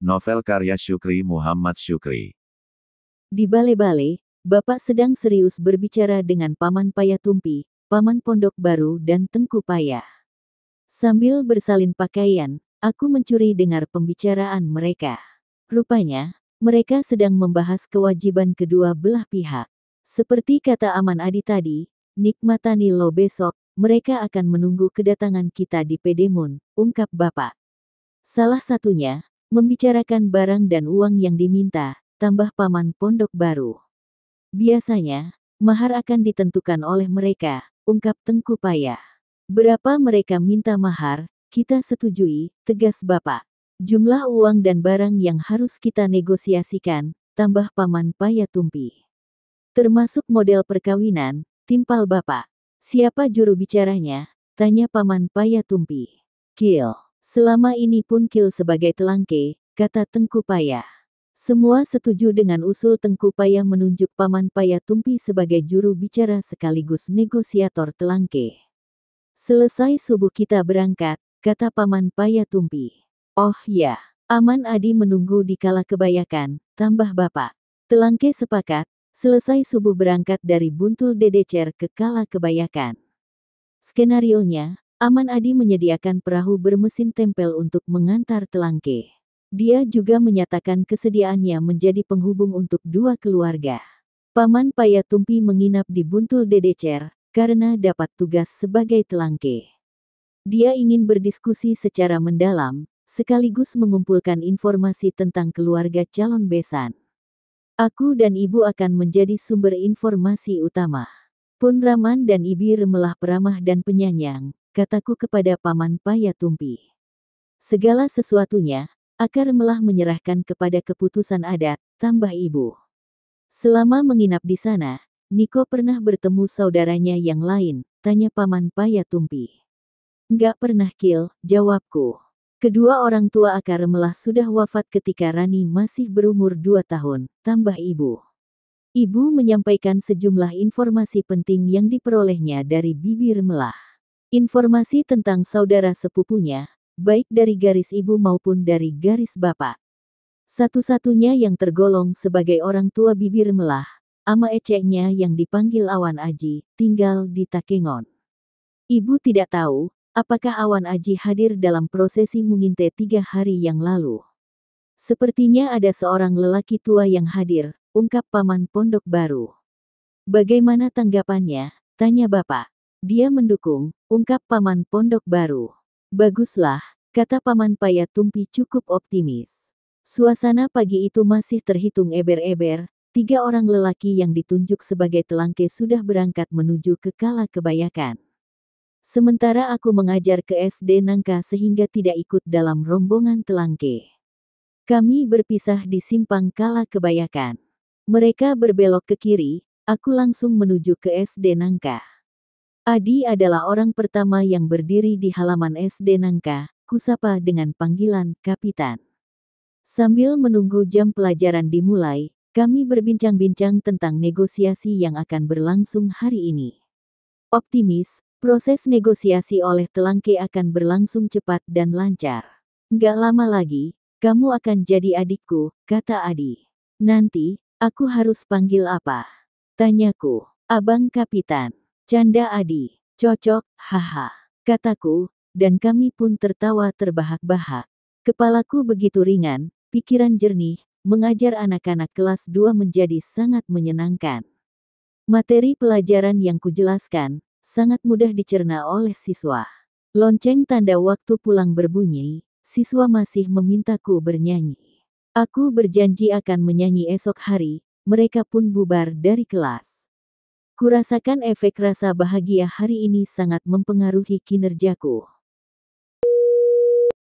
Novel karya Syukri Muhammad Syukri. Di Bale-Bale, Bapak sedang serius berbicara dengan Paman Payatumpi, Paman Pondok Baru dan Tengku Paya. Sambil bersalin pakaian, aku mencuri dengar pembicaraan mereka. Rupanya, mereka sedang membahas kewajiban kedua belah pihak. Seperti kata Aman Adi tadi, nikmatani lo besok, mereka akan menunggu kedatangan kita di Pedemun, ungkap Bapak. Salah satunya, membicarakan barang dan uang yang diminta, tambah Paman Pondok Baru. Biasanya, mahar akan ditentukan oleh mereka, ungkap Tengku Paya. Berapa mereka minta mahar, kita setujui, tegas Bapak. Jumlah uang dan barang yang harus kita negosiasikan, tambah Paman Payatumpi. Termasuk model perkawinan, timpal Bapak. Siapa juru bicaranya? Tanya Paman Payatumpi. Kil. Selama ini pun Kil sebagai telangke, kata Tengku Paya. Semua setuju dengan usul Tengku Paya menunjuk Paman Payatumpi sebagai juru bicara sekaligus negosiator telangke. Selesai subuh kita berangkat, kata Paman Payatumpi. Oh ya, Aman Adi menunggu di Kala Kebayakan, tambah Bapak. Telangke sepakat, selesai subuh berangkat dari Buntul Dedecer ke Kala Kebayakan. Skenarionya, Aman Adi menyediakan perahu bermesin tempel untuk mengantar telangke. Dia juga menyatakan kesediaannya menjadi penghubung untuk dua keluarga. Paman Payatumpi menginap di Buntul Dedecer, karena dapat tugas sebagai telangke. Dia ingin berdiskusi secara mendalam, sekaligus mengumpulkan informasi tentang keluarga calon besan. Aku dan ibu akan menjadi sumber informasi utama. Pun Raman dan Ibi Remelah peramah dan penyayang, kataku kepada Paman Payatumpi. Segala sesuatunya, Akar Remelah menyerahkan kepada keputusan adat, tambah ibu. Selama menginap di sana, Niko pernah bertemu saudaranya yang lain, tanya Paman Payatumpi. Enggak pernah Kil, jawabku. Kedua orang tua Akar Remelah sudah wafat ketika Rani masih berumur 2 tahun, tambah ibu. Ibu menyampaikan sejumlah informasi penting yang diperolehnya dari Bibi Remelah. Informasi tentang saudara sepupunya, baik dari garis ibu maupun dari garis bapak. Satu-satunya yang tergolong sebagai orang tua Bibi Remelah, ama eceknya yang dipanggil Awan Aji, tinggal di Takengon. Ibu tidak tahu, apakah Awan Aji hadir dalam prosesi munginte 3 hari yang lalu. Sepertinya ada seorang lelaki tua yang hadir, ungkap Paman Pondok Baru. Bagaimana tanggapannya? Tanya Bapak. Dia mendukung, ungkap Paman Pondok Baru. Baguslah, kata Paman Payatumpi cukup optimis. Suasana pagi itu masih terhitung eber-eber, 3 orang lelaki yang ditunjuk sebagai telangke sudah berangkat menuju ke Kala Kebayakan. Sementara aku mengajar ke SD Nangka sehingga tidak ikut dalam rombongan telangke. Kami berpisah di simpang Kala Kebayakan. Mereka berbelok ke kiri, aku langsung menuju ke SD Nangka. Adi adalah orang pertama yang berdiri di halaman SD Nangka, kusapa dengan panggilan Kapitan. Sambil menunggu jam pelajaran dimulai, kami berbincang-bincang tentang negosiasi yang akan berlangsung hari ini. Optimis, proses negosiasi oleh telangke akan berlangsung cepat dan lancar. Nggak lama lagi, kamu akan jadi adikku, kata Adi. Nanti, aku harus panggil apa? Tanyaku. Abang Kapitan. Canda Adi. Cocok, haha. Kataku, dan kami pun tertawa terbahak-bahak. Kepalaku begitu ringan, pikiran jernih, mengajar anak-anak kelas 2 menjadi sangat menyenangkan. Materi pelajaran yang kujelaskan, sangat mudah dicerna oleh siswa. Lonceng tanda waktu pulang berbunyi, siswa masih memintaku bernyanyi. Aku berjanji akan menyanyi esok hari, mereka pun bubar dari kelas. Kurasakan efek rasa bahagia hari ini sangat mempengaruhi kinerjaku.